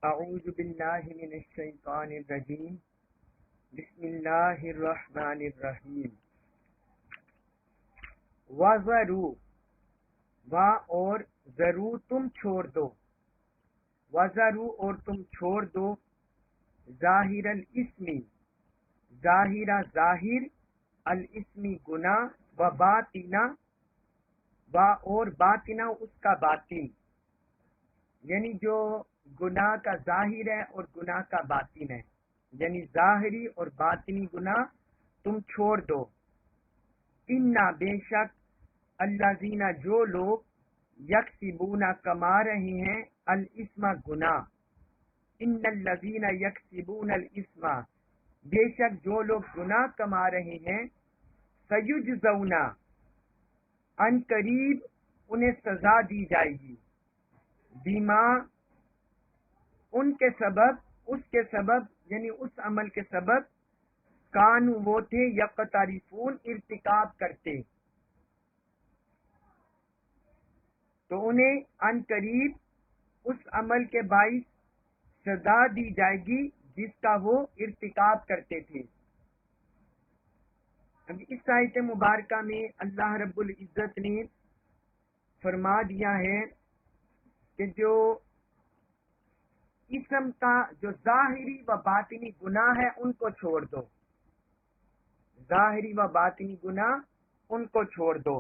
اعوذ باللہ من الشیطان الرجیم بسم اللہ الرحمن الرحیم وَذَرُوا اور ضرور تم چھوڑ دو، وَذَرُوا اور تم چھوڑ دو، ظاہر الاسم ظاہرہ ظاہر، الاسم گناہ، و باطنہ اور باطنہ اس کا باطن، یعنی جو گناہ کا ظاہر ہے اور گناہ کا باطن ہے، یعنی ظاہری اور باطنی گناہ تم چھوڑ دو۔ اِنَّا بے شک الذین جو لوگ یکسبون کما رہے ہیں الاسم گناہ، ان الذین یکسبون الاسم بے شک جو لوگ گناہ کما رہے ہیں، سیجزون ان قریب انہیں سزا دی جائے گی، بیما ان کے سبب، اس کے سبب یعنی اس عمل کے سبب، کانو وہ تھے یقترفون ارتکاب کرتے، تو انہیں ان قریب اس عمل کے باعث سزا دی جائے گی جس کا وہ ارتکاب کرتے تھے۔ اب اس آیت مبارکہ میں اللہ رب العزت نے فرما دیا ہے کہ جو اسم کا جو ظاہری و باطنی گناہ ہے ان کو چھوڑ دو، ظاہری و باطنی گناہ ان کو چھوڑ دو۔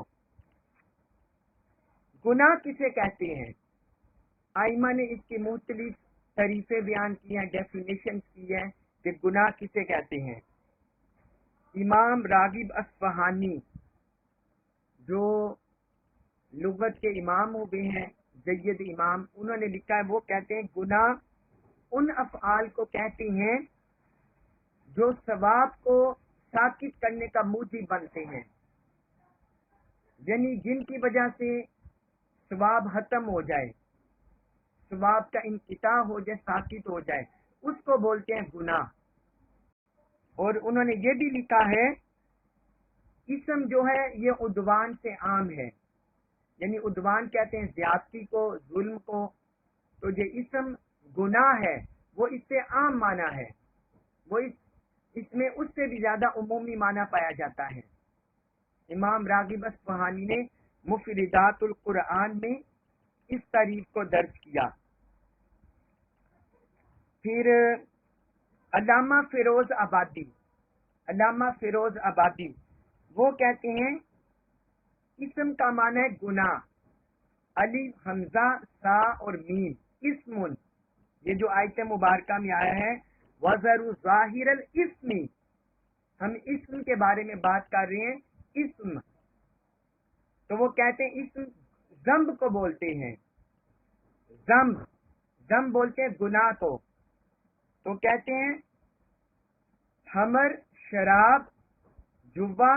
گناہ کسے کہتے ہیں؟ آئمہ نے اس کی مختلف تعریفیں بیان کی ہیں، ڈیفینیشن کی ہے کہ گناہ کسے کہتے ہیں۔ امام راغب اصفہانی جو لغت کے امام ہوئے ہیں، جید امام، انہوں نے لکھا ہے، وہ کہتے ہیں گناہ ان افعال کو کہتے ہیں جو ثواب کو ساقط کرنے کا موجب بنتے ہیں، یعنی جن کی وجہ سے ثواب ختم ہو جائے، ثواب کا انقطاع ہو جائے، ساقط ہو جائے، اس کو بولتے ہیں گناہ۔ اور انہوں نے یہ بھی لکھا ہے اسم جو ہے یہ عدوان سے عام ہے، یعنی عدوان کہتے ہیں زیادتی کو، ظلم کو، تو یہ اسم گناہ ہے وہ اس سے عام معنی ہے، وہ اس میں اس سے بھی زیادہ عمومی معنی پایا جاتا ہے۔ امام راغب اصفہانی نے مفردات القرآن میں اس تعریف کو درج کیا۔ پھر علامہ فیروز آبادی، علامہ فیروز آبادی وہ کہتے ہیں اسم کا معنی ہے گناہ، الف حمزہ سا اور میم، اسم، یہ جو آیت مبارکہ میں آیا ہے وَذَرُوا ظَاهِرَ الْإِسْمِ، ہم اسم کے بارے میں بات کر رہے ہیں، اسم، تو وہ کہتے ہیں اسم ذنب کو بولتے ہیں، ذنب بولتے ہیں گناہ کو، تو کہتے ہیں خمر، شراب، جوا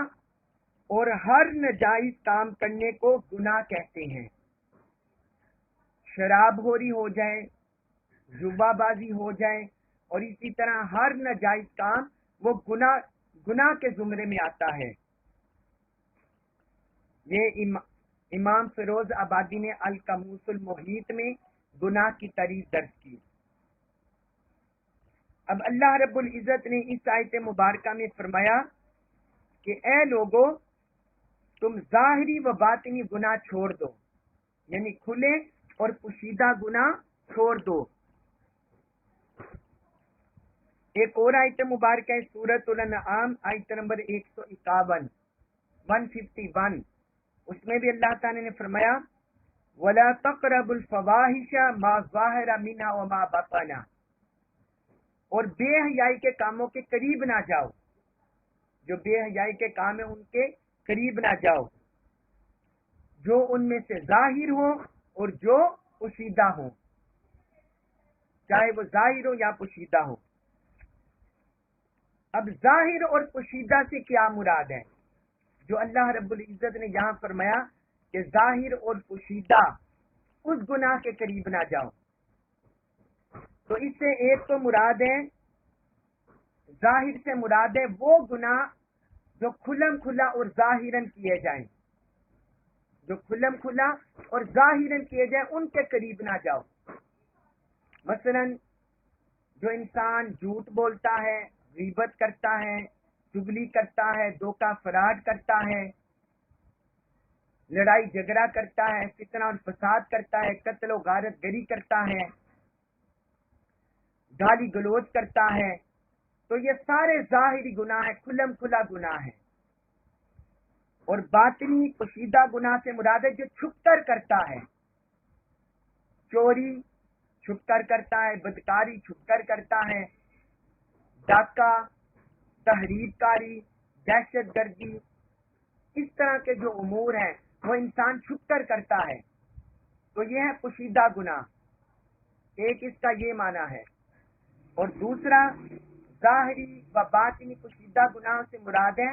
اور ہر ناجائز کام کرنے کو گناہ کہتے ہیں۔ شراب خوری ہو جائے، جوا بازی ہو جائے، اور اسی طرح ہر ناجائز کام وہ گناہ کے زمرے میں آتا ہے۔ یہ امام فیروز آبادی نے القاموس المحیط میں گناہ کی تعریف درج کی۔ اب اللہ رب العزت نے اس آیت مبارکہ میں فرمایا کہ اے لوگو تم ظاہری و باطنی گناہ چھوڑ دو، یعنی کھلے اور پوشیدہ گناہ چھوڑ دو۔ ایک اور آیت مبارکہ ہے سورۃ الانعام آیت نمبر 151، 151، اس میں بھی اللہ تعالی نے فرمایا وَلَا تَقْرَبُوا الْفَوَاحِشَ مَا ظَهَرَ مِنْهَا وَمَا بَطَنَ، اور بے حیائی کے کاموں کے قریب نہ جاؤ، جو بے حیائی کے کام ہیں ان کے قریب نہ جاؤ، جو ان میں سے ظاہر ہو اور جو پوشیدہ ہو، چاہے وہ ظاہر ہو یا پوشیدہ ہو۔ اب ظاہر اور پوشیدہ سے کیا مراد ہے؟ جو اللہ رب العزت نے یہاں فرمایا کہ ظاہر اور پوشیدہ اس گناہ کے قریب نہ جاؤ، تو اس سے ایک تو مراد ہے، ظاہر سے مراد ہے وہ گناہ جو کھلم کھلا اور ظاہراً کیے جائیں، جو کھلم کھلا اور ظاہراً کیے جائیں ان کے قریب نہ جاؤ۔ مثلا جو انسان جھوٹ بولتا ہے، غیبت کرتا ہے، چگلی کرتا ہے، دھوکہ فراڈ کرتا ہے، لڑائی جھگڑا کرتا ہے، فتنہ اور فساد کرتا ہے، قتل و غارت گری کرتا ہے، گالی گلوچ کرتا ہے، تو یہ سارے ظاہری گناہ ہیں، کھلم کھلا گناہ ہے۔ اور باطنی پوشیدہ گناہ سے مراد ہے جو چھپ کر کرتا ہے، چوری چھپ کر کرتا ہے، بدکاری چھپ کر کرتا ہے، ڈاکہ، تحریر کاری، دہشت گردی، اس طرح کے جو امور ہیں وہ انسان چھپ کر کرتا ہے، تو یہ ہے پوشیدہ گناہ۔ ایک اس کا یہ معنی ہے، اور دوسرا ظاہری و باطنی پوشیدہ گناہ سے مراد ہے،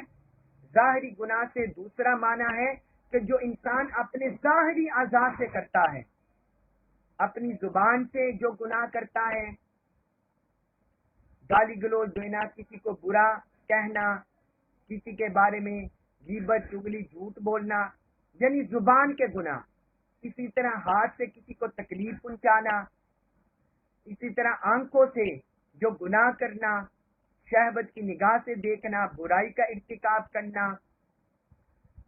ظاہری گناہ سے دوسرا معنی ہے کہ جو انسان اپنے ظاہری اعضاء سے کرتا ہے، اپنی زبان سے جو گناہ کرتا ہے، گالی گلوچ دینا، کسی کو برا کہنا، کسی کے بارے میں غیبت چگلی جھوٹ بولنا، یعنی زبان کے گناہ، اسی طرح ہاتھ سے کسی کو تکلیف پہنچانا، اسی طرح آنکھوں سے جو گناہ کرنا، شہوت کی نگاہ سے دیکھنا، برائی کا ارتکاب کرنا،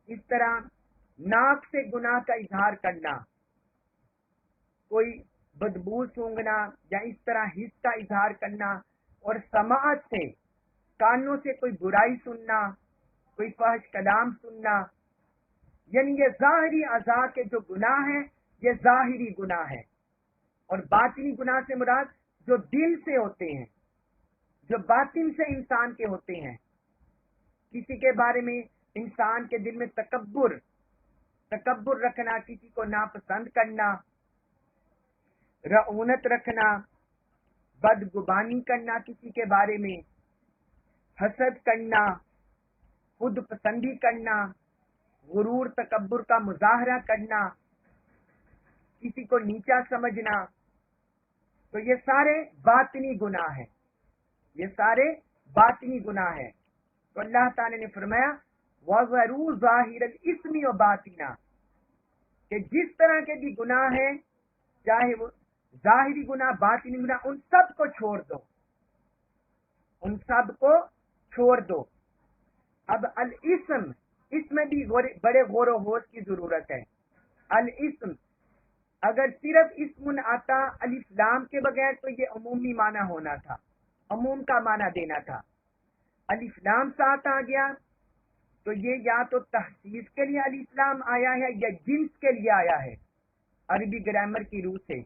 اس طرح ناک سے گناہ کا اظہار کرنا، کوئی بدبو سونگھنا یا اس طرح حس کا اظہار کرنا، اور سماعت سے کانوں سے کوئی برائی سننا، کوئی فحش کلام سننا، یعنی یہ ظاہری اعضاء کے جو گناہ ہیں یہ ظاہری گناہ ہے۔ اور باطنی گناہ سے مراد جو دل سے ہوتے ہیں، جو باطن سے انسان کے ہوتے ہیں، کسی کے بارے میں انسان کے دل میں تکبر رکھنا، کسی کو ناپسند کرنا، رعونت رکھنا، بدگمانی کرنا کسی کے بارے میں، حسد کرنا، خود پسندی کرنا، غرور تکبر کا مظاہرہ کرنا، کسی کو نیچا سمجھنا، تو یہ سارے باطنی گناہ ہیں، یہ سارے باطنی گناہ ہیں۔ تو اللہ تعالی نے فرمایا وَذَرُوا ظَاهِرَ الْإِثْمِ وَبَاطِنَهُ، کہ جس طرح کے بھی گناہ ہیں، چاہے وہ ظاہری گناہ، باطنی گناہ، ان سب کو چھوڑ دو، ان سب کو چھوڑ دو۔ اب الاسم، اس میں بھی بڑے غور و خوض کی ضرورت ہے۔ الاسم اگر صرف اسم آتا الف لام کے بغیر تو یہ عمومی معنی ہونا تھا، عموم کا معنی دینا تھا۔ الف لام ساتھ آ گیا تو یہ یا تو تخصیص کے لیے الف لام آیا ہے یا جنس کے لیے آیا ہے، عربی گرامر کی روح سے۔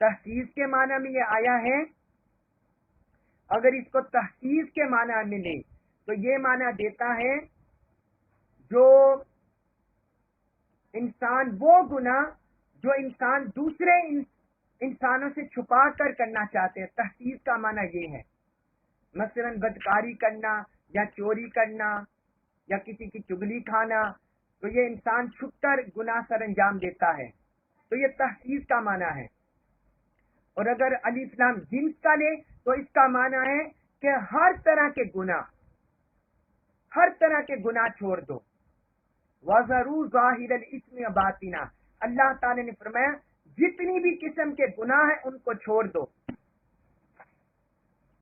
تخصیص کے معنی میں یہ آیا ہے، اگر اس کو تخصیص کے معنی میں لیں تو یہ معنی دیتا ہے جو انسان، وہ گناہ جو انسان دوسرے انسانوں سے چھپا کر کرنا چاہتے ہیں، تخصیص کا معنی یہ ہے۔ مثلا بدکاری کرنا یا چوری کرنا یا کسی کی چگلی کھانا، تو یہ انسان چھپ کر گناہ سر انجام دیتا ہے، تو یہ تخصیص کا معنی ہے۔ اور اگر الف لام جنس کا لے تو اس کا معنی ہے کہ ہر طرح کے گناہ، ہر طرح کے گناہ چھوڑ دو۔ وَذَرُوا ظَاهِرَ الْإِثْمِ وَبَاطِنَهُ، اللہ تعالی نے فرمایا جتنی بھی قسم کے گناہ ہیں ان کو چھوڑ دو۔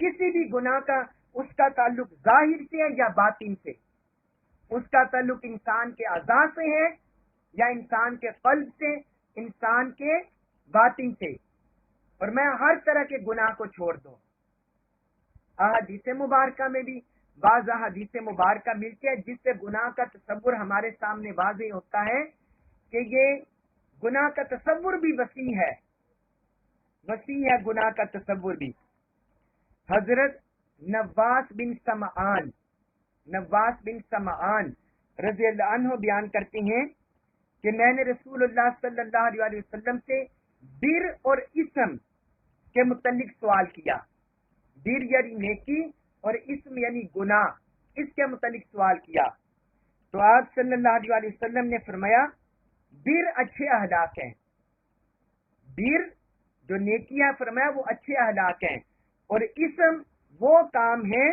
کسی بھی گناہ کا، اس کا تعلق ظاہر سے ہے یا باطن سے، اس کا تعلق انسان کے اعضاء سے ہے یا انسان کے قلب سے، انسان کے باطن سے، اور میں ہر طرح کے گناہ کو چھوڑ دو۔ احادیث مبارکہ میں بھی بعض احادیث مبارکہ ملتی ہے جس سے گناہ کا تصور ہمارے سامنے واضح ہوتا ہے کہ یہ گناہ کا تصور بھی وسیع ہے، وسیع ہے گناہ کا تصور بھی۔ حضرت نواس بن سمعان رضی اللہ عنہ بیان کرتے ہیں کہ میں نے رسول اللہ صلی اللہ علیہ وسلم سے بر اور اسم کے متعلق سوال کیا، بر یعنی نیکی اور اسم یعنی گناہ، اس کے متعلق سوال کیا تو آپ صلی اللہ علیہ وسلم نے فرمایا بر اچھے اخلاق ہیں، بر جو نیکیاں فرمایا وہ اچھے اخلاق ہیں، اور اسم وہ کام ہے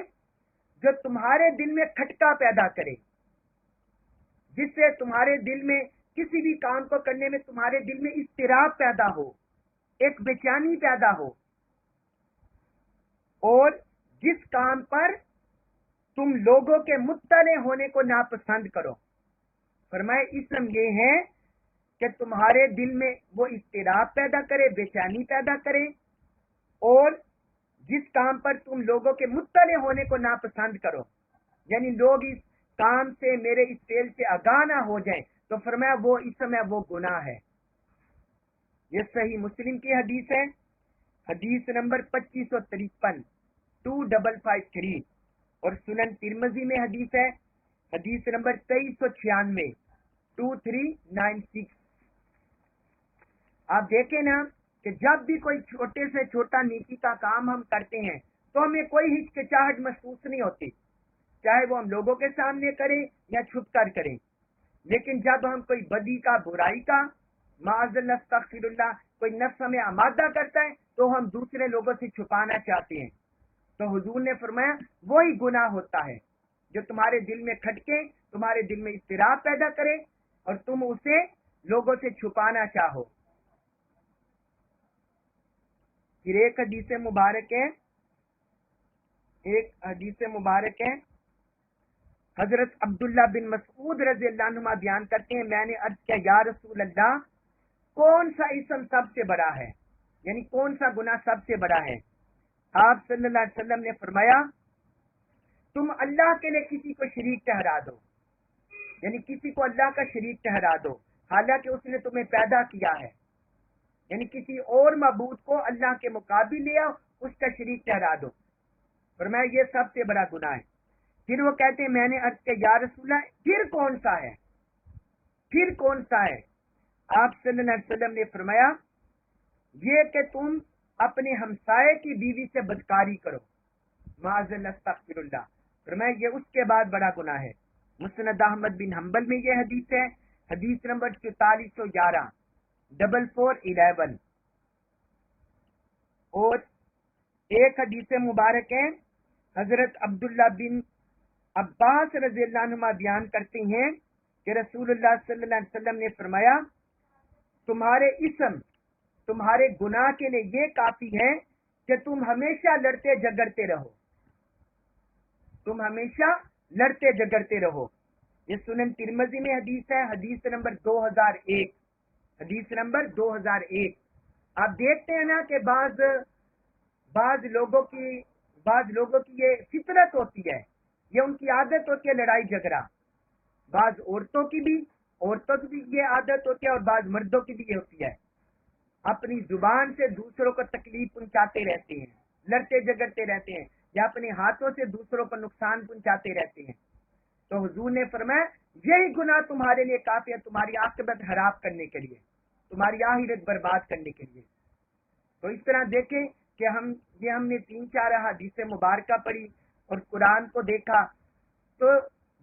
جو تمہارے دل میں کھٹکا پیدا کرے، جس سے تمہارے دل میں کسی بھی کام کو کرنے میں تمہارے دل میں اضطراب پیدا ہو، ایک بے چینی پیدا ہو۔ اور جس کام پر تم لوگوں کے مطلع ہونے کو ناپسند کرو. فرمائے اسم یہ ہے کہ تمہارے دل میں وہ اضطراب پیدا کرے، بے چینی پیدا کرے، اور جس کام پر تم لوگوں کے مطلع ہونے کو ناپسند کرو، یعنی لوگ اس کام سے، میرے اس فعل سے آگاہ نہ ہو جائیں، تو فرمایا وہ اسم ہے، وہ گناہ ہے. یہ صحیح مسلم کی حدیث ہے، حدیث نمبر 2553 2553، اور سنن ترمذی میں حدیث ہے، حدیث نمبر 2396 2396. آپ دیکھیں نا کہ جب بھی کوئی چھوٹے سے چھوٹا نیکی کا کام ہم کرتے ہیں تو ہمیں کوئی ہچکچاہٹ محسوس نہیں ہوتی، چاہے وہ ہم لوگوں کے سامنے کریں یا چھپ کر کریں. لیکن جب ہم کوئی بدی کا، برائی کا، معاذ اللہ استغفر اللہ، کوئی نفس ہمیں آمادہ کرتا ہے تو ہم دوسرے لوگوں سے چھپانا چاہتے ہیں. تو حضور نے فرمایا وہی گناہ ہوتا ہے جو تمہارے دل میں کھٹکے، تمہارے دل میں اضطراب پیدا کرے اور تم اسے لوگوں سے چھپانا چاہو. پھر ایک حدیث مبارک ہے حضرت عبداللہ بن مسعود رضی اللہ عنہ بیان کرتے ہیں، میں نے عرض کیا یا رسول اللہ، کون سا اسم سب سے بڑا ہے، یعنی کون سا گناہ سب سے بڑا ہے؟ آپ صلی اللہ علیہ وسلم نے فرمایا تم اللہ کے لیے کسی کو شریک ٹھہرا دو، یعنی کسی کو اللہ کا شریک ٹھہرا دو حالانکہ اس نے تمہیں پیدا کیا ہے، یعنی کسی اور معبود کو اللہ کے مقابل لے آؤ، اس کا شریک ٹھہرا دو. فرمایا یہ سب سے بڑا گناہ ہے. پھر وہ کہتے ہیں میں نے عرض کیا یا رسول اللہ، پھر کون سا ہے؟ پھر کون سا ہے؟ آپ صلی اللہ علیہ وسلم نے فرمایا یہ کہ تم اپنے ہمسائے کی بیوی سے بدکاری کرو، معاذ اللہ استغفر اللہ. فرمایا یہ اس کے بعد بڑا گناہ ہے. مسند احمد بن حنبل میں یہ حدیث ہے، حدیث نمبر 4411 4411. اور ایک حدیث مبارک ہے حضرت عبداللہ بن عباس رضی اللہ عنہ بیان کرتے ہیں کہ رسول اللہ صلی اللہ علیہ وسلم نے فرمایا تمہارے اسم، تمہارے گناہ کے لیے یہ کافی ہے کہ تم ہمیشہ لڑتے جھگڑتے رہو، تم ہمیشہ لڑتے جھگڑتے رہو. یہ سنن ترمذی میں حدیث ہے، حدیث نمبر 2001، حدیث نمبر 2001. آپ دیکھتے ہیں نا کہ بعض لوگوں کی یہ فطرت ہوتی ہے، یہ ان کی عادت ہوتی ہے لڑائی جھگڑا. بعض عورتوں کی بھی یہ عادت ہوتی ہے اور بعض مردوں کی بھی یہ ہوتی ہے، اپنی زبان سے دوسروں کو تکلیف پہنچاتے رہتے ہیں، لڑتے جھگڑتے رہتے ہیں، یا اپنے ہاتھوں سے دوسروں کو نقصان پہنچاتے رہتے ہیں. تو حضور نے فرمایا یہی گناہ تمہارے لیے کافی ہے تمہاری عاقبت خراب کرنے کے لیے، تمہاری آخرت برباد کرنے کے لیے. تو اس طرح دیکھیں کہ ہم نے 3-4 حدیث مبارکہ پڑھی اور قرآن کو دیکھا، تو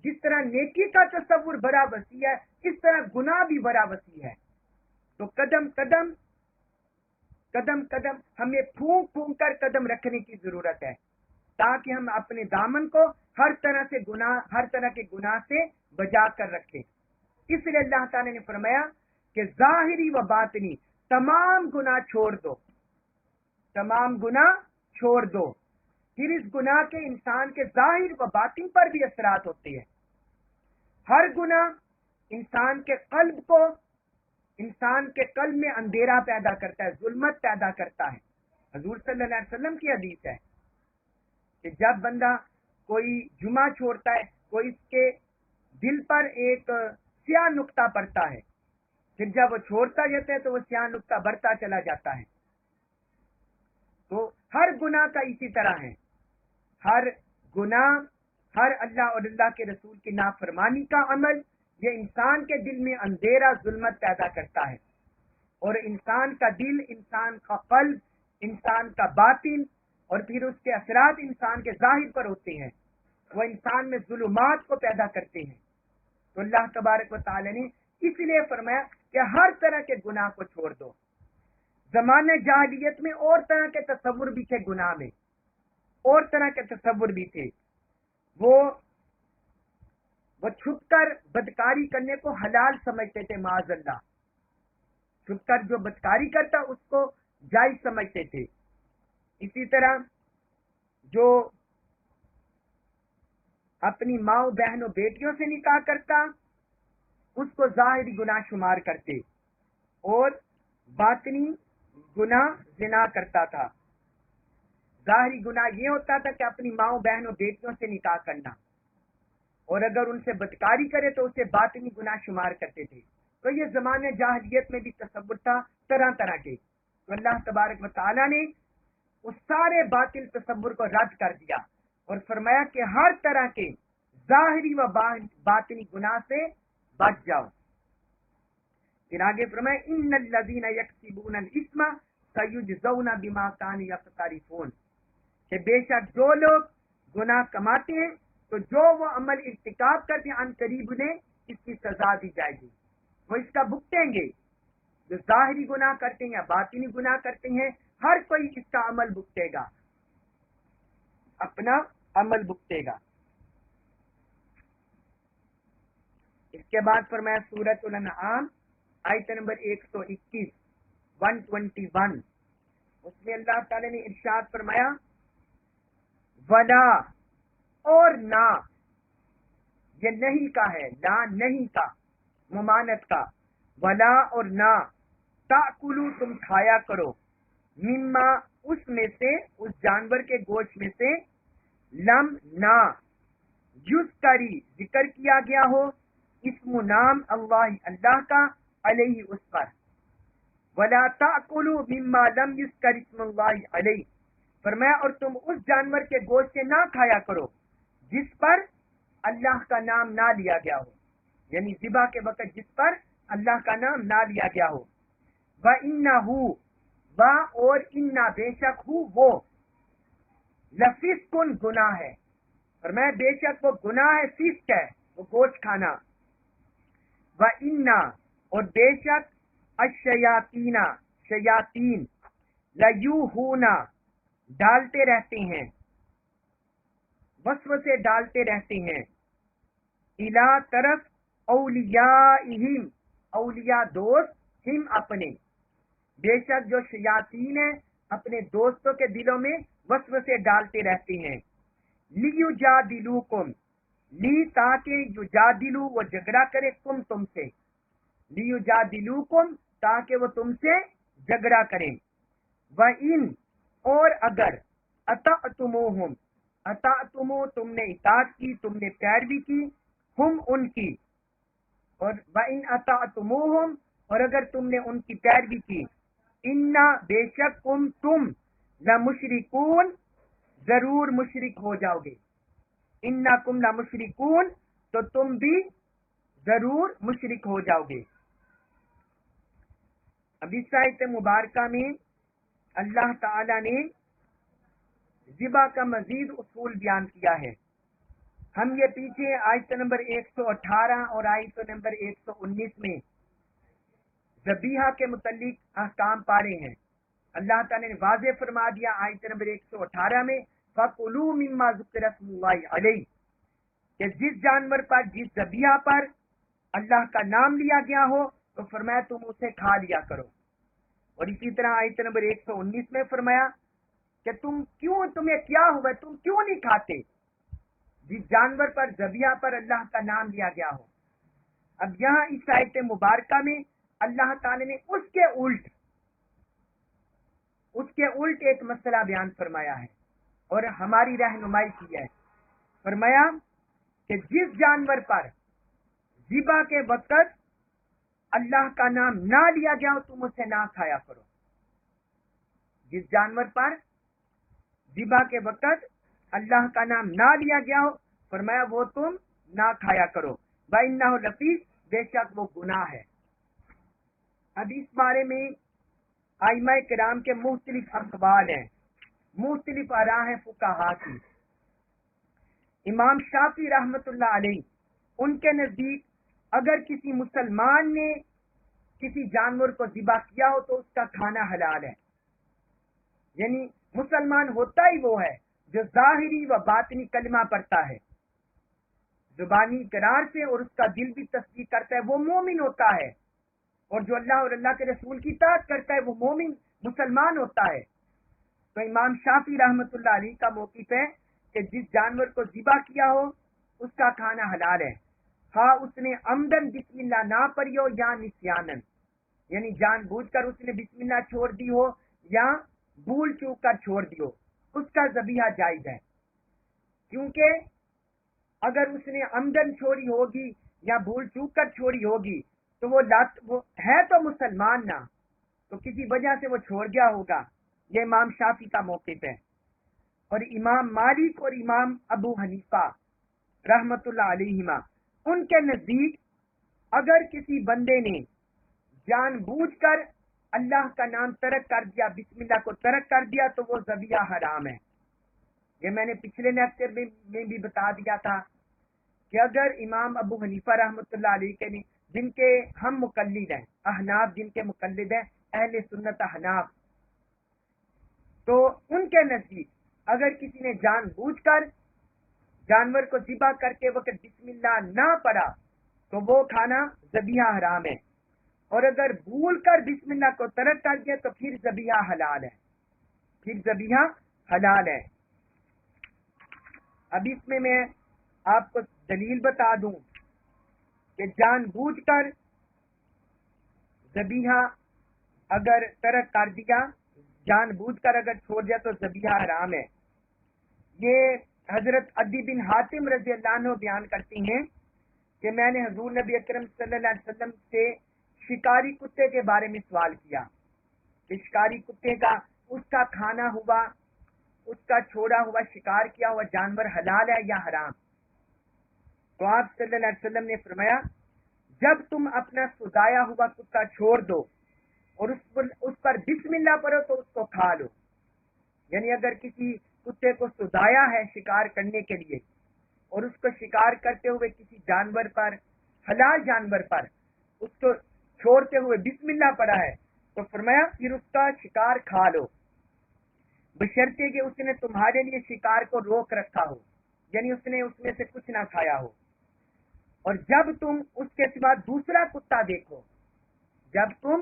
جس طرح نیکی کا تصور بڑا وسیع ہے اس طرح گناہ بھی بڑا وسیع ہے. تو قدم قدم ہمیں پھونک کر قدم رکھنے کی ضرورت ہے تاکہ ہم اپنے دامن کو ہر طرح کے گناہ سے بچا کر رکھیں. اس لیے اللہ تعالی نے فرمایا کہ ظاہری و باطنی تمام گناہ چھوڑ دو، تمام گناہ چھوڑ دو. پھر اس گناہ کے انسان کے ظاہر و باطن پر بھی اثرات ہوتے ہیں. ہر گناہ انسان کے قلب میں اندھیرا پیدا کرتا ہے، ظلمت پیدا کرتا ہے. حضور صلی اللہ علیہ وسلم کی حدیث ہے کہ جب بندہ کوئی جمعہ چھوڑتا ہے تو اس کے دل پر ایک سیاہ نقطہ پڑتا ہے، پھر جب وہ چھوڑتا جاتا ہے تو وہ سیاہ نقطہ بڑھتا چلا جاتا ہے. تو ہر گناہ کا اسی طرح ہے، ہر گناہ، ہر اللہ اور اللہ کے رسول کی نافرمانی کا عمل یہ انسان کے دل میں اندھیرا، ظلمت پیدا کرتا ہے. اور انسان کا دل، انسان کا قلب، انسان کا باطن اور پھر اس کے اثرات انسان کے ظاہر پر ہوتے ہیں، وہ انسان میں ظلمات کو پیدا کرتے ہیں. تو اللہ تبارک و تعالی نے اس لیے فرمایا کہ ہر طرح کے گناہ کو چھوڑ دو. زمانہ جاہلیت میں اور طرح کے تصور بھی تھے، گناہ میں اور طرح کے تصور بھی تھے. وہ چھپ کر بدکاری کرنے کو حلال سمجھتے تھے، معاذ اللہ. چھپ کر جو بدکاری کرتا اس کو جائز سمجھتے تھے. اسی طرح جو اپنی ماؤں بہنوں بیٹیوں سے نکاح کرتا اس کو ظاہری گناہ شمار کرتے، اور باطنی گناہ زنا کرتا تھا۔ ظاہری گناہ یہ ہوتا تھا کہ اپنی ماؤں بہنوں بیٹیوں سے نکاح کرنا، اور اگر ان سے بدکاری کرے تو اسے باطنی گناہ شمار کرتے تھے۔ تو یہ زمانے جاہلیت میں بھی تصور تھا طرح طرح کے، تو اللہ تبارک و تعالیٰ نے اس سارے باطل تصور کو رد کر دیا اور فرمایا کہ ہر طرح کے ظاہری و باطنی گناہ سے بچ جاؤ۔ پھر آگے فرمایا ان الذین یکسبون الاثم سیجزون بما کانوا یقترفون، کہ بے شک جو لوگ گناہ کماتے ہیں تو جو وہ عمل ارتکاب کرتے ہیں ان قریب انہیں اس کی سزا دی جائے گی، وہ اس کا بھگتیں گے۔ جو ظاہری گناہ کرتے ہیں یا باطنی گناہ کرتے ہیں، ہر کوئی اس کا عمل بھگتے گا، اپنا عمل بھگتے گا۔ اس کے بعد فرمایا سورۃ الانعام آیت نمبر 121 121، اس میں اللہ تعالی نے ارشاد فرمایا ولا، اور نہ، یہ نہیں کا ہے، لا نہیں کا، ممانت کا، ولا اور نہ، تاکلو تم کھایا کرو، مما اس میں سے، اس جانور کے گوشت میں سے، لم نہ، یذکری ذکر کیا گیا ہو، اسم نام اللہ اللہ کا، علیہ اس پر، ولا تاکلوا مما لم یذکر اسم اللہ علیہ، فرمایا اور تم اس جانور کے گوشت سے نہ کھایا کرو جس پر اللہ کا نام نہ لیا گیا ہو، یعنی ذبح کے وقت جس پر اللہ کا نام نہ لیا گیا ہو۔ وَإِنَّهُ، اور اِنَّا بے شک ہو وہ، لفسقٌ گناہ ہے، فرمایا بے شک وہ گناہ ہے، فسق ہے وہ گوشت کھانا۔ وَإِنَّا، اور بے شک الشیاطین، شیاطین، لیوحون، ڈالتے رہتے ہیں، وسوسے ڈالتے رہتے ہیں، الی طرف، اولیائہم، اولیاء دوست، ہم اپنے، بے شک جو شیاطین ہیں اپنے دوستوں کے دلوں میں وسوسے ڈالتے رہتے ہیں، لیجادلوکم، لی تاکہ یجادلو وہ جھگڑا کرے تم سے، لیجادلوکم تاکہ وہ تم سے جھگڑا کریں، وَإِن، اور اگر، اطعتموہم، اطعتمو تم نے اطاعت کی، تم نے پیروی کی، ہم ان کی، اور وَإِنْ أَطَعْتُمُوهُمْ، اور اگر تم نے ان کی پیروی کی، اِنَّا بے شک تم لَمُشْرِكُونَ ضرور مشرک ہو جاؤ گے، اِنَّكُمْ لَمُشْرِكُونَ تو تم بھی ضرور مشرک ہو جاؤ گے۔ اب اس آیت مبارکہ میں اللہ تعالی نے ذبح کا مزید اصول بیان کیا ہے۔ ہم یہ پیچھے آیت نمبر 118 اور آیت نمبر 119 میں ذبیحہ کے متعلق احکام پارے ہیں۔ اللہ تعالی نے واضح فرما دیا آیت نمبر 118 میں فَكُلُوا مِمَّا ذُكِرَ اسْمُ اللَّهِ عَلَيْهِ، کہ جس جانور پر، جس ذبیحہ پر اللہ کا نام لیا گیا ہو تو فرمایا تم اسے کھا لیا کرو۔ اور اسی طرح آیت نمبر 119 میں فرمایا کہ تمہیں کیا ہوا، تم کیوں نہیں کھاتے جس جانور پر، ذبیحہ پر اللہ کا نام لیا گیا ہو۔ اب یہاں اس آیت مبارکہ میں اللہ تعالی نے اس کے الٹ ایک مسئلہ بیان فرمایا ہے اور ہماری رہنمائی کی ہے۔ فرمایا کہ جس جانور پر ذبح کے وقت اللہ کا نام نہ لیا گیا ہو تم اسے نہ کھایا کرو۔ جس جانور پر ذبح کے وقت اللہ کا نام نہ لیا گیا ہو فرمایا وہ تم نہ کھایا کرو۔ وَإِنَّهُ لَفِسْقٌ، بے شک وہ گناہ ہے۔ اب اس بارے میں ائمہ کرام کے مختلف اقوال ہیں، مختلف آراء ہیں فقہاء کی۔ امام شافعی رحمۃ اللہ علیہ، ان کے نزدیک اگر کسی مسلمان نے کسی جانور کو ذبح کیا ہو تو اس کا کھانا حلال ہے، یعنی مسلمان ہوتا ہی وہ ہے جو ظاہری و باطنی کلمہ پڑھتا ہے، زبانی اقرار سے، اور اس کا دل بھی تصدیق کرتا ہے، وہ مومن ہوتا ہے، اور جو اللہ اور اللہ کے رسول کی اطاعت کرتا ہے وہ مومن مسلمان ہوتا ہے۔ تو امام شافعی رحمۃ اللہ علیہ کا موقف ہے کہ جس جانور کو ذبح کیا ہو اس کا کھانا حلال ہے، ہاں اس نے عمدن بسم اللہ نہ پڑھی ہو یا نسیانن، یعنی جان بوجھ کر اس نے بسم اللہ چھوڑ دی ہو یا بھول چوک کر چھوڑ دی ہو، اس کا ذبیحہ جائز ہے۔ کیونکہ اگر اس نے عمدن چھوڑی ہوگی یا بھول چوک کر چھوڑی ہوگی تو وہ ہے تو مسلمان نہ، تو کسی وجہ سے وہ چھوڑ گیا ہوگا۔ یہ امام شافعی کا موقف ہے۔ اور امام مالک اور امام ابو حنیفہ رحمت اللہ علیہما، ان کے نزدیک اگر کسی بندے نے جان بوجھ کر اللہ کا نام ترک کر دیا، بسم اللہ کو ترک کر دیا، تو وہ ذبیحہ حرام ہے۔ یہ میں نے پچھلے لیکچر میں بھی بتا دیا تھا کہ اگر امام ابو حنیفہ رحمۃ اللہ علیہ کے جن کے ہم مقلد ہیں، احناف جن کے مقلد ہیں، اہل سنت احناف، تو ان کے نزدیک اگر کسی نے جان بوجھ کر جانور کو ذبح کر کے وقت بسم اللہ نہ پڑھا تو وہ کھانا ذبیحہ حرام ہے، اور اگر بھول کر بسم اللہ کو ترک کر دیا تو پھر ذبیحہ حلال ہے، پھر ذبیحہ حلال ہے۔ اب اس میں آپ کو دلیل بتا دوں کہ جان بوجھ کر ذبیحہ اگر ترک کر دیا، جان بوجھ کر اگر چھوڑ دیا تو ذبیحہ حرام ہے۔ یہ حضرت عدی بن حاتم رضی اللہ عنہ بیان کرتی ہیں کہ میں نے حضور نبی اکرم صلی اللہ علیہ وسلم سے شکاری کتے کے بارے میں سوال کیا کہ شکاری کتے کا اس کا کھانا ہوا، اس کا چھوڑا ہوا شکار کیا ہوا جانور حلال ہے یا حرام؟ تو آپ صلی اللہ علیہ وسلم نے فرمایا جب تم اپنا سدایا ہوا کتا چھوڑ دو اور اس پر بسم اللہ پڑھو تو اس کو کھا لو۔ یعنی اگر کسی کتے کو سدایا ہے شکار کرنے کے لیے اور اس کو شکار کرتے ہوئے کسی جانور پر، حلال جانور پر، اس کو چھوڑتے ہوئے بسم اللہ پڑھا ہے تو فرمایا پھر اس کا شکار کھا لو، بشرطے کہ اس نے تمہارے لیے شکار کو روک رکھا ہو، یعنی اس نے اس میں سے کچھ نہ کھایا ہو۔ اور جب تم اس کے سوا دوسرا کتا دیکھو، جب تم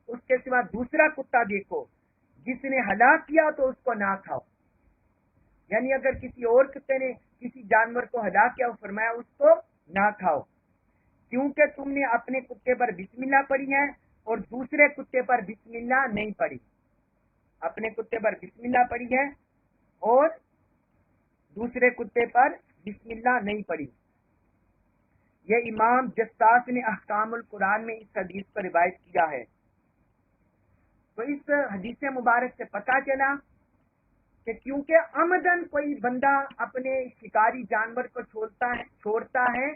اس کے سوا دوسرا کتا دیکھو جس نے ہلاک کیا تو اس کو نہ کھاؤ، یعنی اگر کسی اور کتے نے کسی جانور کو ہلاک کیا، فرمایا اس کو نہ کھاؤ، کیونکہ تم نے اپنے کتے پر بسم اللہ پڑھی ہے اور دوسرے کتے پر بسم اللہ نہیں پڑھی، اپنے کتے پر بسم اللہ پڑھی ہے اور دوسرے کتے پر بسم اللہ نہیں پڑھی۔ یہ امام جساس نے احکام القرآن میں اس حدیث پر روایت کیا ہے۔ تو اس حدیث مبارک سے پتہ چلا کہ کیونکہ عمدن کوئی بندہ اپنے شکاری جانور کو چھوڑتا ہے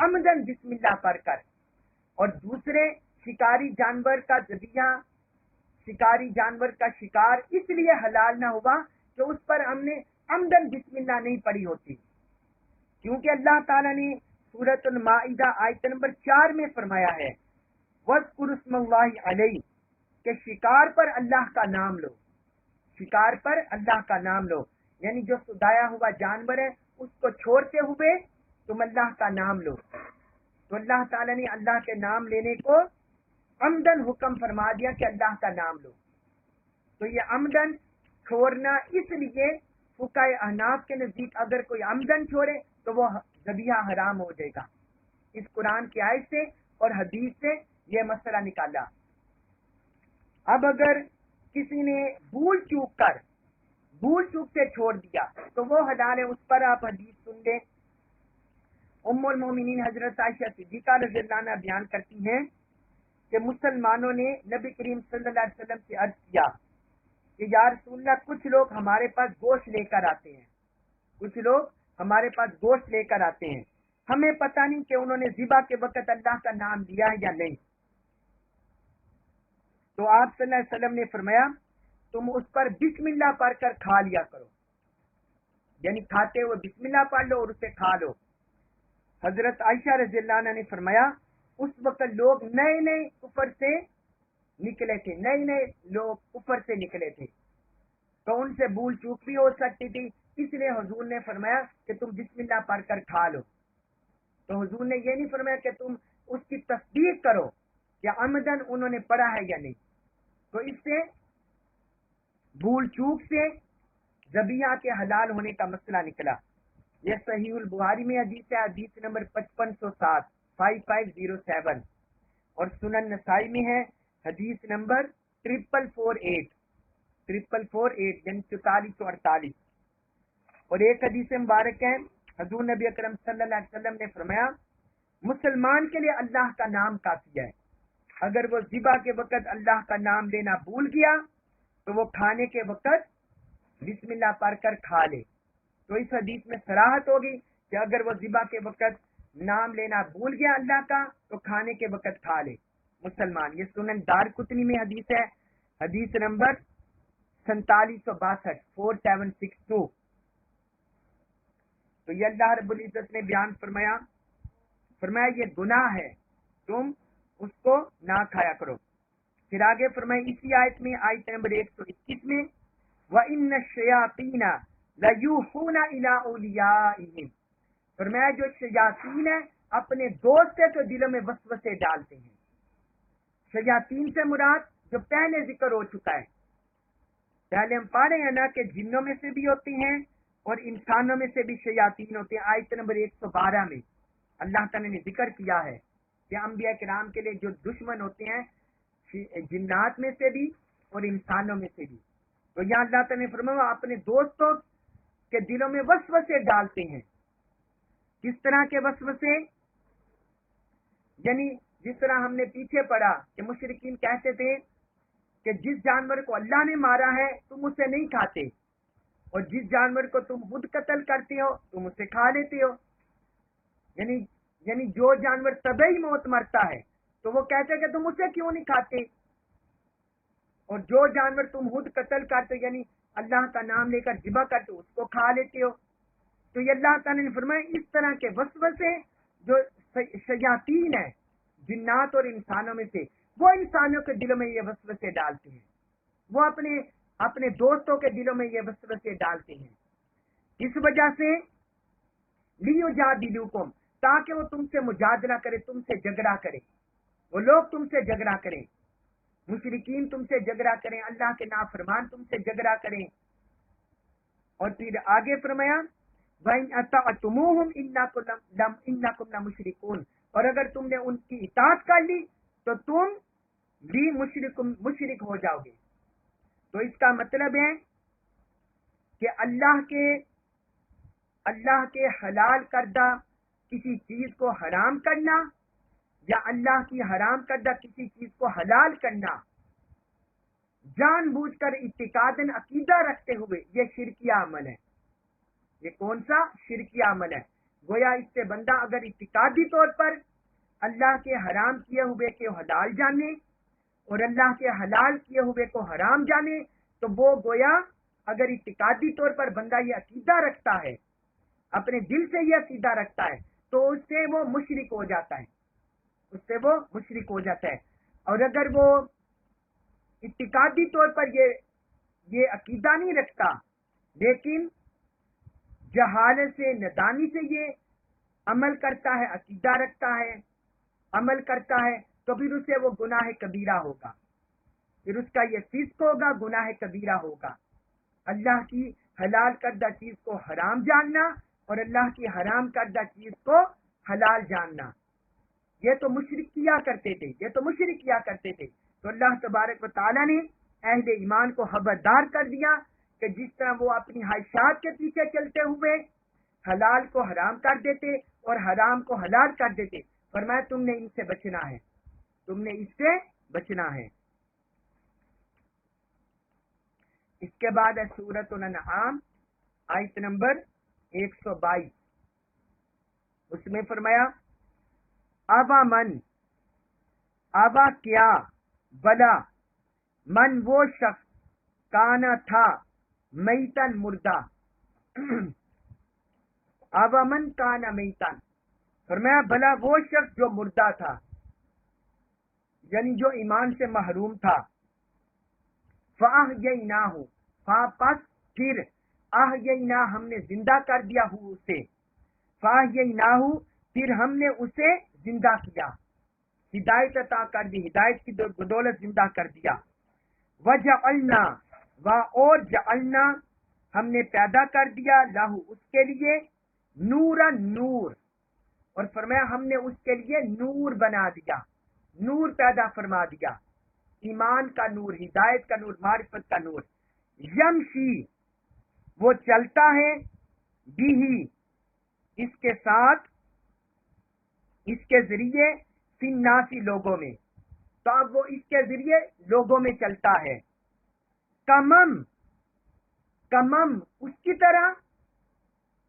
عمدن بسم اللہ پڑھ کر، اور دوسرے شکاری جانور کا ذبیحہ، شکاری جانور کا شکار اس لیے حلال نہ ہوا کہ اس پر ہم نے عمدن بسم اللہ نہیں پڑھی ہوتی، کیونکہ اللہ تعالیٰ نے سورۃ المائدہ آیت نمبر 4 میں فرمایا ہے وَاذْكُرُوا اسْمَ اللَّهِ عَلَيْهِ، کہ شکار پر اللہ کا نام لو، شکار پر اللہ کا نام لو، یعنی جو سدایا ہوا جانور ہے اس کو چھوڑتے ہوئے تم اللہ کا نام لو۔ تو اللہ تعالیٰ نے اللہ کے نام لینے کو عمدن حکم فرما دیا کہ اللہ کا نام لو۔ تو یہ عمدن چھوڑنا اس لیے فقہائے احناف کے نزدیک اگر کوئی عمدن چھوڑے تو وہ ذبیحہ حرام ہو جائے گا۔ اس قرآن کی آیت سے اور حدیث سے یہ مسئلہ نکالا۔ اب اگر کسی نے بھول چوک سے چھوڑ دیا تو وہ حلال ہے، اس پر آپ حدیث سن لیں۔ ام المومنین حضرت عائشہ صدیقہ رضی اللہ عنہ بیان کرتی ہیں کہ مسلمانوں نے نبی کریم صلی اللہ علیہ وسلم سے عرض کیا کہ یا رسول اللہ کچھ لوگ ہمارے پاس گوشت لے کر آتے ہیں، کچھ لوگ ہمارے پاس گوشت لے کر آتے ہیں، ہمیں پتہ نہیں کہ انہوں نے ذبح کے وقت اللہ کا نام لیا ہے یا نہیں۔ تو آپ صلی اللہ علیہ وسلم نے فرمایا تم اس پر بسم اللہ پڑھ کر کھا لیا کرو، یعنی کھاتے ہوئے بسم اللہ پڑھ لو اور اسے کھا لو۔ حضرت عائشہ رضی اللہ عنہ نے فرمایا اس وقت لوگ نئے کفر سے نکلے تھے، نئے لوگ کفر سے نکلے تھے، تو ان سے بھول چوک بھی ہو سکتی تھی، اس لیے حضور نے فرمایا کہ تم بسم اللہ پڑھ کر کھا لو۔ تو حضور نے یہ نہیں فرمایا کہ تم اس کی تصدیق کرو کہ عمدن انہوں نے پڑھا ہے یا نہیں۔ تو اس سے بھول چوک سے ذبیحہ کے حلال ہونے کا مسئلہ نکلا. یہ صحیح البخاری میں حدیث ہے، حدیث نمبر 5507 5507، اور سنن نسائی میں ہے حدیث نمبر 4448 یعنی 4448. اور ایک حدیث مبارک ہے، حضور نبی اکرم صلی اللہ علیہ وسلم نے فرمایا مسلمان کے لیے اللہ کا نام کافی ہے. اگر وہ ذبح کے وقت اللہ کا نام لینا بھول گیا تو وہ کھانے کے وقت بسم اللہ پڑھ کر کھا لے. تو اس حدیث میں صراحت ہوگی کہ اگر وہ ذبح کے وقت نام لینا بھول گیا اللہ کا تو کھانے کے وقت کھا لے مسلمان. یہ سنن دارقطنی میں حدیث ہے، حدیث نمبر 4762 4762. تو یہ اللہ رب العزت نے بیان فرمایا یہ گناہ ہے، تم اس کو نہ کھایا کرو. پھر آگے فرمایا اسی آیت میں، آیت نمبر 121 میں، وَإِنَّ الشَّيَاطِينَ لَيُوحُونَ إِلَىٰ أَوْلِيَائِهِمْ، فرمایا جو شیاطین ہیں اپنے دوست کے دلوں میں وسوسے ڈالتے ہیں. شیاطین سے مراد جو پہلے ذکر ہو چکا ہے، پہلے ہم پڑھ رہے ہیں نا کہ جنوں میں سے بھی ہوتی ہیں اور انسانوں میں سے بھی شیاطین ہوتے ہیں. آیت نمبر 112 میں اللہ تعالیٰ نے ذکر کیا ہے کہ انبیاء کرام کے لیے جو دشمن ہوتے ہیں جنات میں سے بھی اور انسانوں میں سے بھی. تو یہاں اللہ تعالیٰ نے فرمایا اپنے دوستوں کے دلوں میں وسوسے ڈالتے ہیں. کس طرح کے وسوسے؟ یعنی جس طرح ہم نے پیچھے پڑھا کہ مشرکین کہتے تھے کہ جس جانور کو اللہ نے مارا ہے تم اسے نہیں کھاتے، اور جس جانور کو تم خود قتل کرتے ہو تم اسے کھا لیتے ہو. یعنی جو جانور طبعی موت مرتا ہے تو وہ کہتے ہیں کہ تم اسے کیوں نہیں کھاتے، اور جو جانور تم خود قتل کرتے یعنی اللہ کا نام لے کر ذبح کرتے اس کو کھا لیتے ہو. تو یہ اللہ تعالیٰ نے فرمایا اس طرح کے وسوسے جو شیاطین ہیں جنات اور انسانوں میں سے، وہ انسانوں کے دلوں میں یہ وسوسے ڈالتے ہیں، وہ اپنے دوستوں کے دلوں میں یہ وسوسے ڈالتے ہیں. اس وجہ سے لیجادلوکم، تاکہ وہ تم سے مجادلہ کرے، تم سے جھگڑا کرے. وہ لوگ تم سے جھگڑا کریں، مشرکین تم سے جھگڑا کریں، اللہ کے نافرمان تم سے جھگڑا کریں. اور پھر آگے فرمایا وَإِنْ أَطَعْتُمُوهُمْ إِنَّكُمْ لَمُشْرِكُونَ، اور اگر تم نے ان کی اطاعت کر لی تو تم بھی مشرک ہو جاؤ گے. تو اس کا مطلب ہے کہ اللہ کے حلال کردہ کسی چیز کو حرام کرنا یا اللہ کی حرام کردہ کسی چیز کو حلال کرنا جان بوجھ کر اعتقاداً عقیدہ رکھتے ہوئے، یہ شرکیہ عمل ہے. یہ کون سا شرکیہ عمل ہے؟ گویا اس سے بندہ اگر اعتقادی طور پر اللہ کے حرام کیے ہوئے کو حلال جانے اور اللہ کے حلال کیے ہوئے کو حرام جانے، تو وہ گویا اگر اعتقادی طور پر بندہ یہ عقیدہ رکھتا ہے، اپنے دل سے یہ عقیدہ رکھتا ہے، تو اس سے وہ مشرک ہو جاتا ہے، اس سے وہ مشرک ہو جاتا ہے. اور اگر وہ اعتقادی طور پر یہ عقیدہ نہیں رکھتا لیکن جہالت سے ندانی سے یہ عمل کرتا ہے، عقیدہ رکھتا ہے، عمل کرتا ہے، تو پھر اسے وہ گناہ کبیرہ ہوگا، پھر اس کا یہ فسق ہوگا، گناہ کبیرہ ہوگا. اللہ کی حلال کردہ چیز کو حرام جاننا اور اللہ کی حرام کردہ چیز کو حلال جاننا، یہ تو مشرک کیا کرتے تھے. تو اللہ تبارک و تعالیٰ نے اہل ایمان کو خبردار کر دیا کہ جس طرح وہ اپنی خواہشات کے پیچھے چلتے ہوئے حلال کو حرام کر دیتے اور حرام کو حلال کر دیتے، فرمایا تم نے ان سے بچنا ہے، تم نے اس سے بچنا ہے. اس کے بعد ہے سورۃ الانعام آیت نمبر 122. اس میں فرمایا ابا کیا بلا من وہ شخص کانا تھا میتن مردہ ابا من کانا میتن، فرمایا بلا وہ شخص جو مردہ تھا، یعنی جو ایمان سے محروم تھا. فَأَحْيَيْنَاهُ، پس پھر احیینا ہم نے زندہ کر دیا ہو اسے، فَأَحْيَيْنَاهُ پھر ہم نے اسے زندہ کیا، ہدایت عطا کر دی، ہدایت کی بدولت زندہ کر دیا. وَجَعَلْنَا اور جعلنا ہم نے پیدا کر دیا لہو اس کے لیے نورا نور، اور فرمایا ہم نے اس کے لیے نور بنا دیا، نور پیدا فرما دیا، ایمان کا نور، ہدایت کا نور، معرفت کا نور۔ یمشی وہ چلتا ہے، بھی اس کے ساتھ، اس کے ذریعے، فی الناس لوگوں میں، تو اب وہ اس کے ذریعے لوگوں میں چلتا ہے۔ کمم کمم اس کی طرح،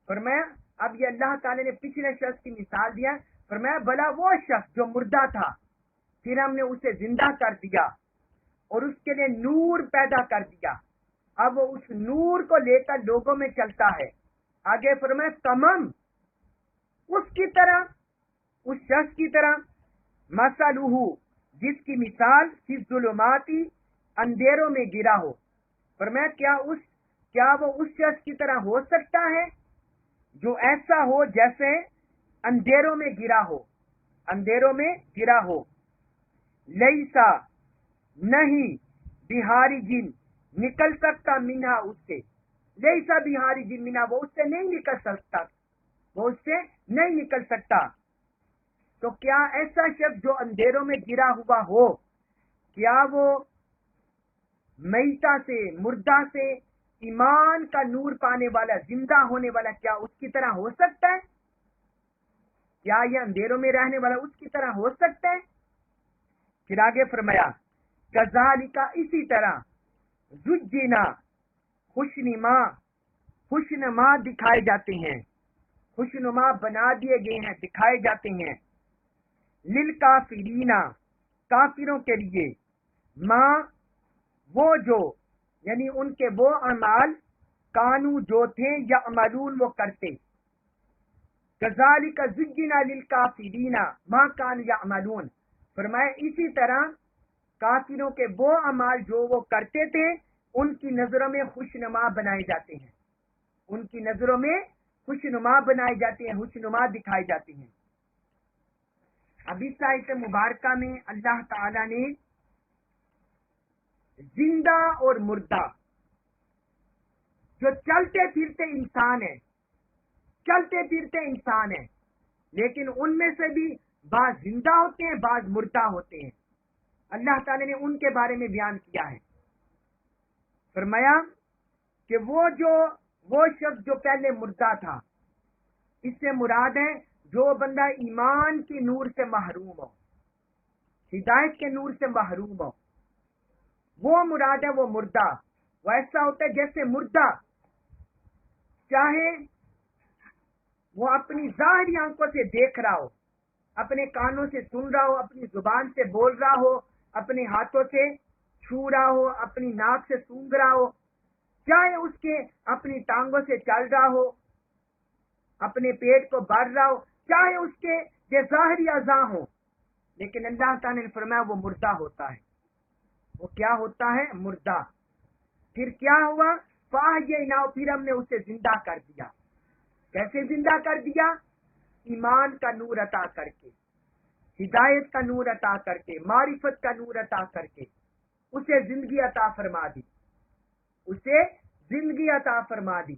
فرمایا اب یہ اللہ تعالی نے پچھلے شخص کی مثال دیا، فرمایا بلا وہ شخص جو مردہ تھا، پھر ہم نے اسے زندہ کر دیا اور اس کے لیے نور پیدا کر دیا، اب وہ اس نور کو لے کر لوگوں میں چلتا ہے۔ آگے فرمایا کمم اس کی طرح، اس شخص کی طرح، مثلہ جس کی مثال فی الظلماتی اندھیروں میں گرا ہو، فرمایا کیا وہ اس شخص کی طرح ہو سکتا ہے جو ایسا ہو جیسے اندھیروں میں گرا ہو، اندھیروں میں گرا ہو۔ لیسا نہیں، بہاری جن نکل سکتا، منہا اس سے، لیسا بہاری جن منہا وہ اس سے نہیں نکل سکتا، وہ اس سے نہیں نکل سکتا۔ تو کیا ایسا شخص جو اندھیروں میں گرا ہوا ہو، کیا وہ میتا سے، مردہ سے ایمان کا نور پانے والا، زندہ ہونے والا، کیا اس کی طرح ہو سکتا ہے؟ کیا یہ اندھیروں میں رہنے والا اس کی طرح ہو سکتا ہے؟ پھر آگے فرمایا کذالک اسی طرح، زجنا خوشنما دکھائے جاتے ہیں، خوشنما بنا دیے گئے ہیں، دکھائے جاتے ہیں، للکافرین کافروں کے لیے، ماں وہ جو، یعنی ان کے وہ اعمال، کانو جو تھے، یعملون وہ کرتے، کذالک زجنا للکافرین ما کانوا یعملون، فرمایا اسی طرح کافروں کے وہ اعمال جو وہ کرتے تھے ان کی نظروں میں خوشنما بنائے جاتے ہیں، ان کی نظروں میں خوشنما بنائے جاتے ہیں، خوشنما دکھائے جاتے ہیں۔ اب اس آیت مبارکہ میں اللہ تعالی نے زندہ اور مردہ، جو چلتے پھرتے انسان ہیں، چلتے پھرتے انسان ہیں، لیکن ان میں سے بھی بعض زندہ ہوتے ہیں، بعض مردہ ہوتے ہیں، اللہ تعالی نے ان کے بارے میں بیان کیا ہے۔ فرمایا کہ وہ شخص جو پہلے مردہ تھا، اس سے مراد ہے جو بندہ ایمان کی نور سے محروم ہو، ہدایت کے نور سے محروم ہو، وہ مراد ہے، وہ مردہ۔ وہ ایسا ہوتا ہے جیسے مردہ چاہے وہ اپنی ظاہری آنکھوں سے دیکھ رہا ہو، اپنے کانوں سے سن رہا ہو، اپنی زبان سے بول رہا ہو، اپنے ہاتھوں سے چھو رہا ہو، اپنی ناک سے سونگھ رہا ہو، چاہے اس کے اپنی ٹانگوں سے چل رہا ہو، اپنے پیٹ کو بھر رہا ہو، چاہے اس کے یہ ظاہری اعضاء ہوں، لیکن اللہ تعالیٰ نے فرمایا وہ مردہ ہوتا ہے۔ وہ کیا ہوتا ہے؟ مردہ۔ پھر کیا ہوا؟ فاحییناہ، پھر ہم نے اسے زندہ کر دیا۔ کیسے زندہ کر دیا؟ ایمان کا نور عطا کر کے، ہدایت کا نور عطا کر کے، معرفت کا نور عطا کر کے اسے زندگی عطا فرما دی، اسے زندگی عطا فرما دی۔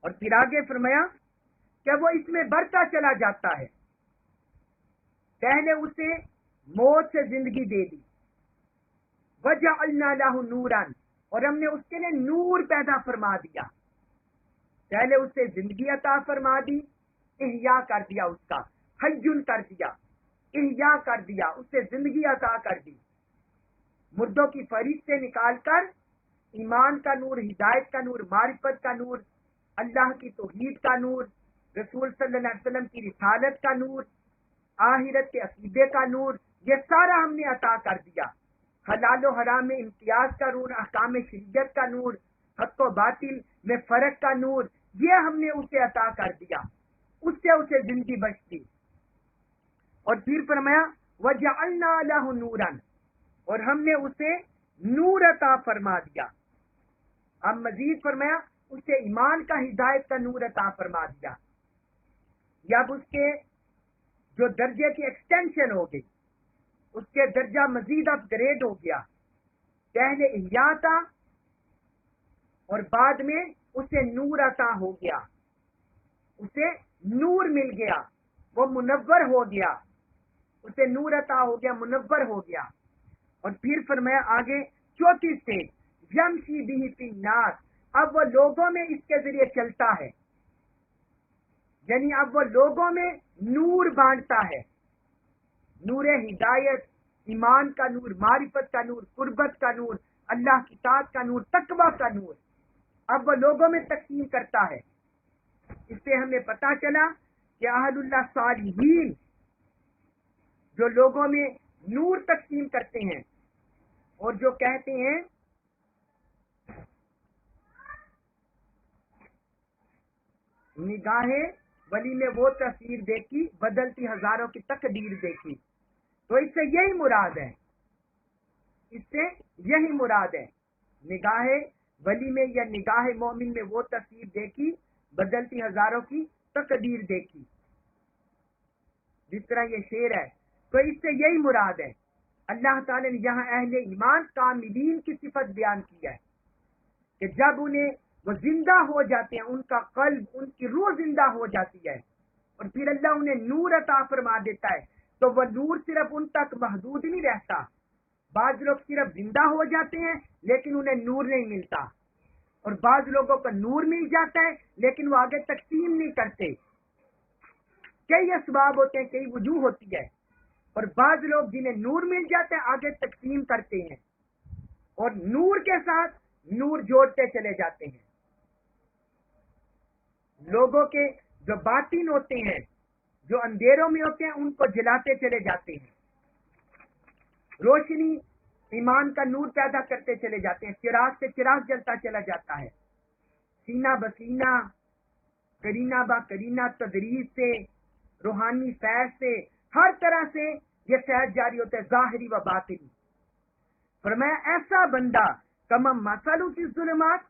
اور پھر آگے فرمایا کہ وہ اس میں بڑھتا چلا جاتا ہے، پہلے اسے موت سے زندگی دے دی، وَجَعَلْنَا لَهُ نُورًا، اور ہم نے اس کے لیے نور پیدا فرما دیا۔ پہلے اسے زندگی عطا فرما دی، احیاء کر دیا، اس کا حیٌ کر دیا، احیاء کر دیا، اسے زندگی عطا کر دی، مردوں کی فہرست سے نکال کر ایمان کا نور، ہدایت کا نور، معرفت کا نور، اللہ کی توحید کا نور، رسول صلی اللہ علیہ وسلم کی رسالت کا نور، آخرت کے عقیدے کا نور، یہ سارا ہم نے عطا کر دیا۔ حلال و حرام میں امتیاز کا نور، احکام شریعت کا نور، حق و باطل میں فرق کا نور، یہ ہم نے اسے عطا کر دیا، اس سے اسے زندگی بخشی۔ اور پھر فرمایا وَجَعَلْنَا لَهُ نُورًا، اور ہم نے اسے نور عطا فرما دیا۔ اب مزید فرمایا اسے ایمان کا، ہدایت کا نور عطا فرما دیا، یا اب اس کے جو درجے کی ایکسٹینشن ہو گئی، اس کے درجہ مزید اپ گریڈ ہو گیا، پہلے احیا تھا اور بعد میں اسے نور عطا ہو گیا، اسے نور مل گیا، وہ منور ہو گیا، اسے نور عطا ہو گیا، منور ہو گیا۔ اور پھر فرمایا آگے چوتھی اسٹیج یمشی بہ فی الناس، اب وہ لوگوں میں اس کے ذریعے چلتا ہے، یعنی اب وہ لوگوں میں نور بانٹتا ہے، نور ہدایت، ایمان کا نور، معرفت کا نور، قربت کا نور، اللہ کی اطاعت کا نور، تقوی کا نور، اب وہ لوگوں میں تقسیم کرتا ہے۔ اس سے ہمیں پتا چلا کہ اہل اللہ صالحین جو لوگوں میں نور تقسیم کرتے ہیں اور جو کہتے ہیں نگاہ ولی میں وہ تصویر دیکھی بدلتی ہزاروں کی تقدیر دیکھی، تو اس سے یہی مراد ہے، اس سے یہی مراد ہے، نگاہ ولی میں یا نگاہ مومن میں وہ تصویر دیکھی بدلتی ہزاروں کی تقدیر دیکھی، جس طرح یہ شعر ہے، تو اس سے یہی مراد ہے۔ اللہ تعالی نے یہاں اہل ایمان کاملین کی صفت بیان کی ہے کہ جب انہیں وہ زندہ ہو جاتے ہیں، ان کا قلب، ان کی روح زندہ ہو جاتی ہے اور پھر اللہ انہیں نور عطا فرما دیتا ہے، تو وہ نور صرف ان تک محدود نہیں رہتا۔ بعض لوگ صرف زندہ ہو جاتے ہیں لیکن انہیں نور نہیں ملتا، اور بعض لوگوں کو نور مل جاتا ہے لیکن وہ آگے تقسیم نہیں کرتے۔ کئی اسباب ہوتے ہیں، کئی وجوہ ہوتی ہے، اور بعض لوگ جنہیں نور مل جاتا ہے آگے تقسیم کرتے ہیں اور نور کے ساتھ نور جوڑتے چلے جاتے ہیں۔ لوگوں کے جو باطن ہوتے ہیں، جو اندھیروں میں ہوتے ہیں، ان کو جلاتے چلے جاتے ہیں، روشنی ایمان کا نور پیدا کرتے چلے جاتے ہیں، چراغ سے چراغ جلتا چلا جاتا ہے، سینہ بسینہ، کرینہ با کرینہ تدریج سے، روحانی فیض سے، ہر طرح سے یہ فیض جاری ہوتا ہے، ظاہری و باطنی۔ فرمایا ایسا بندہ کمم مثلو فی الظلمات،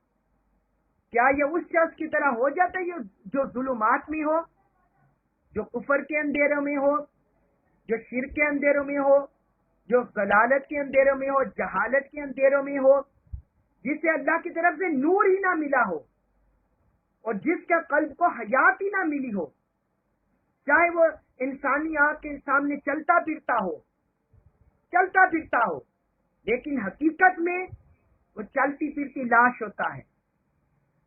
کیا یہ اس شخص کی طرح ہو جاتا ہے جو ظلمات میں ہو، جو کفر کے اندھیروں میں ہو، جو شرک کے اندھیروں میں ہو، جو ضلالت کے اندھیروں میں ہو، جہالت کے اندھیروں میں ہو، جسے اللہ کی طرف سے نور ہی نہ ملا ہو اور جس کے قلب کو حیات ہی نہ ملی ہو، چاہے وہ انسانی آنکھ کے سامنے چلتا پھرتا ہو لیکن حقیقت میں وہ چلتی پھرتی لاش ہوتا ہے،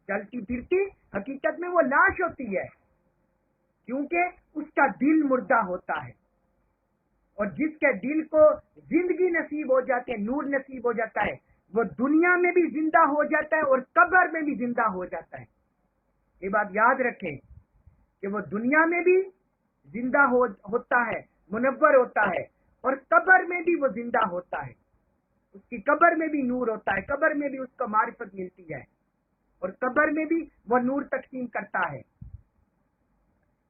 چلتی پھرتی حقیقت میں وہ لاش ہوتی ہے، کیونکہ اس کا دل مردہ ہوتا ہے، اور جس کے دل کو زندگی نصیب ہو جاتی ہے، نور نصیب ہو جاتا ہے، وہ دنیا میں بھی زندہ ہو جاتا ہے اور قبر میں بھی زندہ ہو جاتا ہے۔ یہ بات یاد رکھیں کہ وہ دنیا میں بھی زندہ ہوتا ہے، منور ہوتا ہے، اور قبر میں بھی وہ زندہ ہوتا ہے، اس کی قبر میں بھی نور ہوتا ہے، قبر میں بھی اس کو معرفت ملتی ہے اور قبر میں بھی وہ نور تقسیم کرتا ہے۔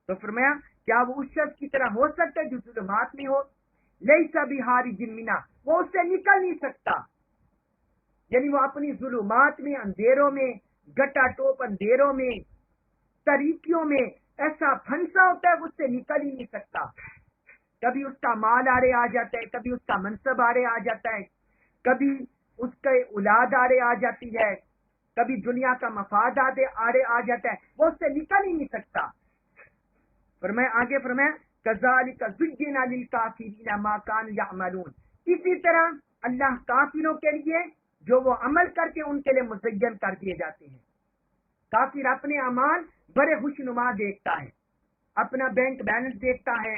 تو فرمایا کیا وہ اس شخص کی طرح ہو سکتا ہے جو ظلمات میں ہو؟ لیس بخارج منھا، وہ اس سے نکل نہیں سکتا، یعنی وہ اپنی ظلمات میں، اندھیروں میں، گٹا ٹوپ اندھیروں میں، تاریکیوں میں ایسا پھنسا ہوتا ہے وہ اس سے نکل ہی نہیں سکتا۔ کبھی اس کا مال آڑے آ جاتا ہے، کبھی اس کا منصب آڑے آ جاتا ہے، کبھی اس کے اولاد آڑے آ جاتی ہے، کبھی دنیا کا مفاد آڑے آ جاتا ہے، وہ اس سے نکل ہی نہیں سکتا۔ آگے فرمایا کذالک زین للکافرین ما کانوا یعملون، اسی طرح اللہ کافروں کے لیے جو وہ عمل کر کے ان کے لیے مزین کر دیے جاتے ہیں۔ کافر اپنے اعمال بڑے خوشنما دیکھتا ہے، اپنا بینک بیلنس دیکھتا ہے،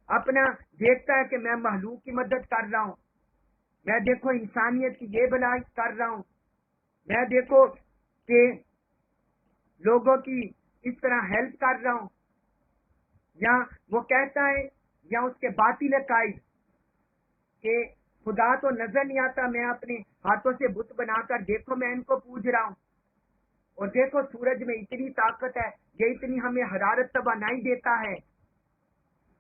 اپنا دیکھتا ہے کہ میں مخلوق کی مدد کر رہا ہوں، میں دیکھو انسانیت کی یہ بھلائی کر رہا ہوں، میں دیکھو کہ لوگوں کی اس طرح ہیلپ کر رہا ہوں، یا وہ کہتا ہے یا اس کے باطل عقائد کہ خدا تو نظر نہیں آتا، میں اپنے ہاتھوں سے بت بنا کر دیکھو میں ان کو پوج رہا ہوں، اور دیکھو سورج میں اتنی طاقت ہے، یہ اتنی ہمیں حرارت توانائی دیتا ہے،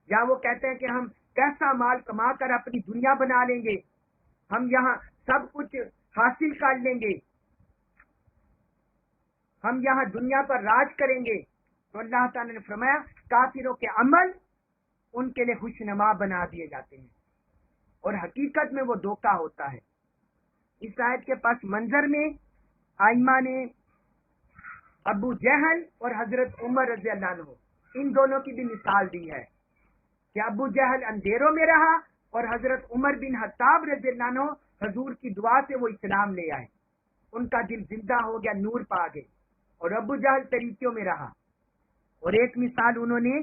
یا وہ کہتے ہیں کہ ہم کیسا مال کما کر اپنی دنیا بنا لیں گے، ہم یہاں سب کچھ حاصل کر لیں گے، ہم یہاں دنیا پر راج کریں گے۔ تو اللہ تعالی نے فرمایا کافروں کے عمل ان کے لیے خوشنما بنا دیے جاتے ہیں اور حقیقت میں وہ دھوکہ ہوتا ہے۔ اس آیت کے پس منظر میں آئمہ نے ابو جہل اور حضرت عمر رضی اللہ عنہ ان دونوں کی بھی مثال دی ہے کہ ابو جہل اندھیروں میں رہا اور حضرت عمر بن خطاب رضی اللہ عنہ حضور کی دعا سے وہ اسلام لے آئے، ان کا دل زندہ ہو گیا، نور پا گئے، اور ابو جہل طریقوں میں رہا۔ اور ایک مثال انہوں نے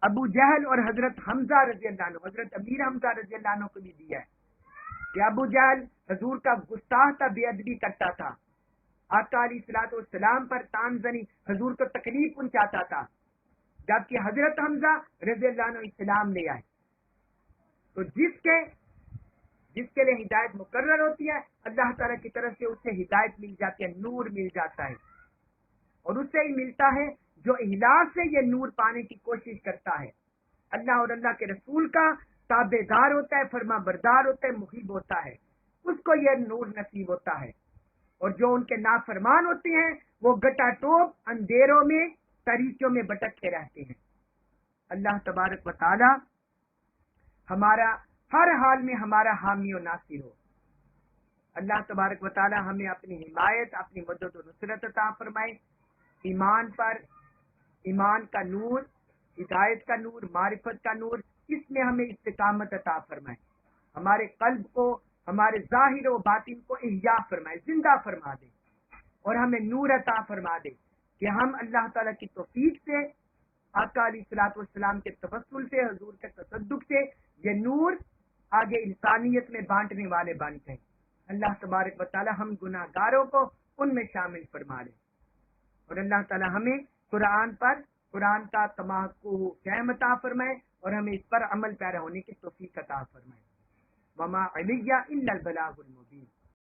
ابو جہل اور حضرت حمزہ رضی اللہ عنہ، حضرت امیر حمزہ رضی اللہ عنہ کو بھی دیا ہے کہ ابو جہل حضور کا گستاخ تھا، بے ادبی کرتا تھا، آقا علیہ الصلوۃ والسلام پر تان زنی، حضور کو تکلیف پہنچاتا تھا، جبکہ حضرت حمزہ رضی اللہ عنہ اسلام لے آئے۔ تو جس کے لیے ہدایت مقرر ہوتی ہے، اللہ تعالیٰ کی طرف سے اسے ہدایت مل جاتی ہے، نور مل جاتا ہے، اور اسے ہی ملتا ہے جو اخلاص سے یہ نور پانے کی کوشش کرتا ہے، اللہ اور اللہ کے رسول کا تابع دار ہوتا ہے، فرما بردار ہوتا ہے، محب ہوتا ہے، اس کو یہ نور نصیب ہوتا ہے۔ اور جو ان کے نافرمان ہوتے ہیں وہ گٹا ٹوپ اندھیروں میں طریقوں میں بھٹکتے رہتے ہیں۔ اللہ تبارک و تعالی ہمارا ہر حال میں ہمارا حامی و ناصر ہو۔ اللہ تبارک و تعالی ہمیں اپنی حمایت، اپنی مدد و نصرت عطا فرمائے، ایمان کا نور، ہدایت کا نور، معرفت کا نور، اس میں ہمیں استقامت عطا فرمائے، ہمارے قلب کو، ہمارے ظاہر و باطن کو احیا فرمائے، زندہ فرما دے، اور ہمیں نور عطا فرما دے کہ ہم اللہ تعالیٰ کی توفیق سے، آقا علیہ الصلوۃ والسلام کے توسل سے، حضور کے تصدق سے یہ نور آگے انسانیت میں بانٹنے والے بن جائیں۔ اللہ تبارک و تعالی ہم گناہ گاروں کو ان میں شامل فرما لے، اور اللہ تعالی ہمیں قرآن کا تمام فہم عطا فرمائے، اور ہمیں اس پر عمل پیرا ہونے کی توفیق عطا فرمائے۔ وما علیہ الا البلاغ المبین۔